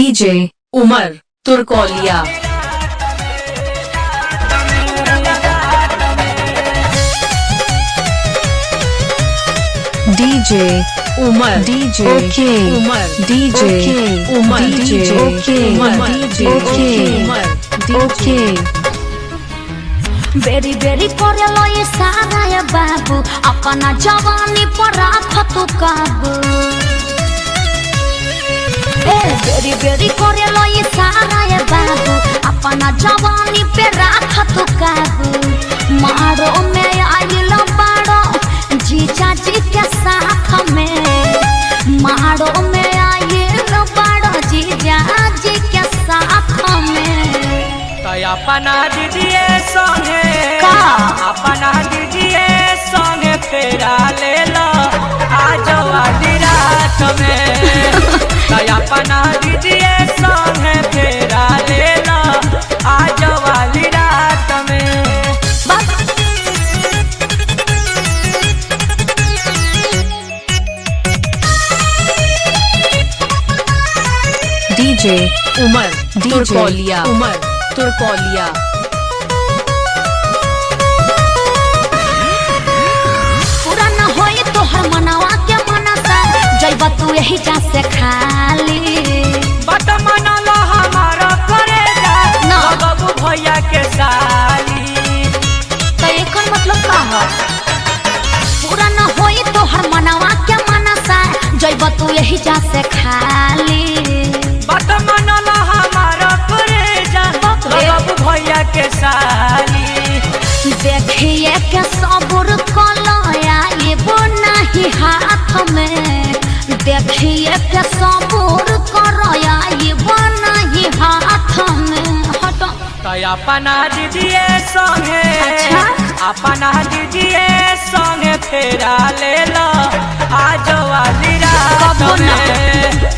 DJ उमर Turkaulia. DJ उमर DJ ओके उमर डीजे उमर डीजे ओके उमर डीजे ओके ओके। बेरी बेरी करेलो ये सारा ये बाबू अपना जवानी पर राख तू काबू। बेरी बेरी करेलो ये सारा ये बाबू अपना जवानी पे राख तू काबू। मारो में आइलो बाड़ो जीजा जी के साथ में। मारो में आइलो बाड़ो जीजा जी के साथ में। अपना दीजिए संगे अपना दीजिए संगे फेरा ले लो आज वाली रात में। अपना दीजिए संगे फेरा ले लो आज वाली रात में। डीजे उमर तुर्कोलिया उमर तुर्कोलिया। पूरा न होई तो हर मनावा के मनसा जइबा तू यही जा से खाली। बट मनला हमारा करेगा ना बाबू भैया के साली। तो एकर मतलब का है? पूरा न होई तो हर मनावा के मनसा जइबा तू यही जा से खाली। बट मनला हमारा बाबू भैया के साली। देखिए के सबूर कलया ये वो नहीं हाथ में। देखिए के सबूर करया ये वो नहीं हाथ में। हटो अपना दीजिए संगे अपना दीजिए संगे फेरा ले लो आज वाली रात में।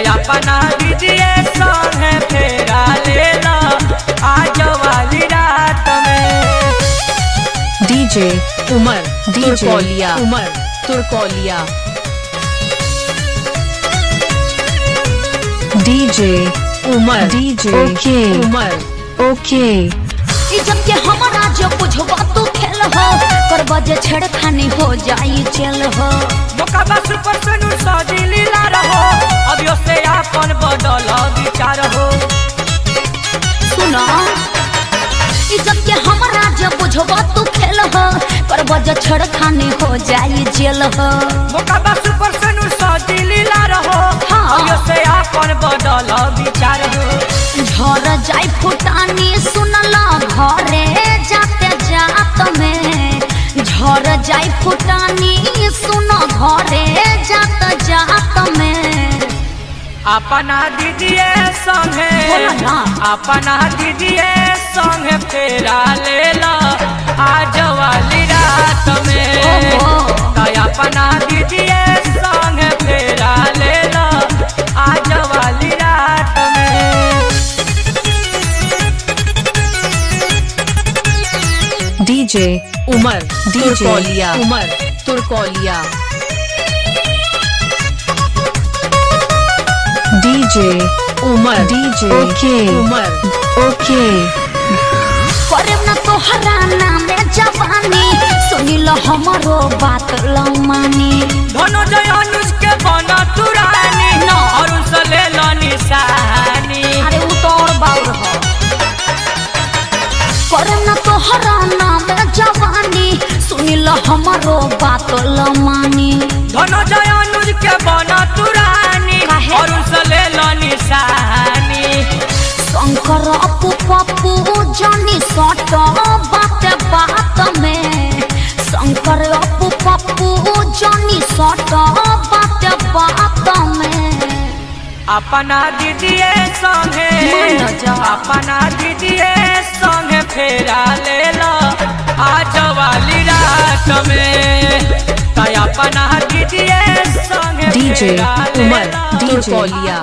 अपना दीजिए संगे फेरा ले लो आज वाली रात में। डीजे उमर तुर्कोलिया उमर तुर्कोलिया। डीजे उमर डीजे ओके उमर ओके। इज्जत के हमारा जो बुझबा तू खेल हो करबा जे छेड़खानी हो जाई चल हो। मोकाबा सुपर सनु सजी लीला रहो अभियो से अपन बदल विचार हो। सुनो इज्जत के हमारा जो बुझबा तू खेल हो करबा जे छेड़खानी हो जाई जेल हो। मोकाबा सुपर सनु सजी लीला रहो अभियो से अपन बदल विचार हो। झर जाई फुटानी सुनला घरे जाते जात में। झर जाई फुटानी सुनो घरे जात जात में। अपना दीजिए संगे अपना दीजिए संगे फेरा ले लो आज वाली रात में। अपना दीजिए संगे फेरा ले लो आज वाली रात में। डीजे उमर तुर्कोलिया उमर तुर्कोलिया। डीजे उमर डीजे ओके उमर ओके। करे न तो हराना में जवानी सुनी लो हमारो बात लमानी। धनंजय अनुज के बना तुरानी और उसे ले लो निशानी। अरे वो तो और बाउर हो। करे न तो हराना में जवानी सुनी लो हमारो बात लमानी। धनंजय अनुज के बना तुरानी और उसे ले लो निशानी। शंकर अपू पप्पू जानी सट बात बात में। शंकर अपू पप्पू जानी सट बात बात में। अपना दीजिए संगे अपना दीजिए संगे फेरा ले लो आज वाली रात में। अपना दीजिए संगे डीजे उमर तुर्कोलिया।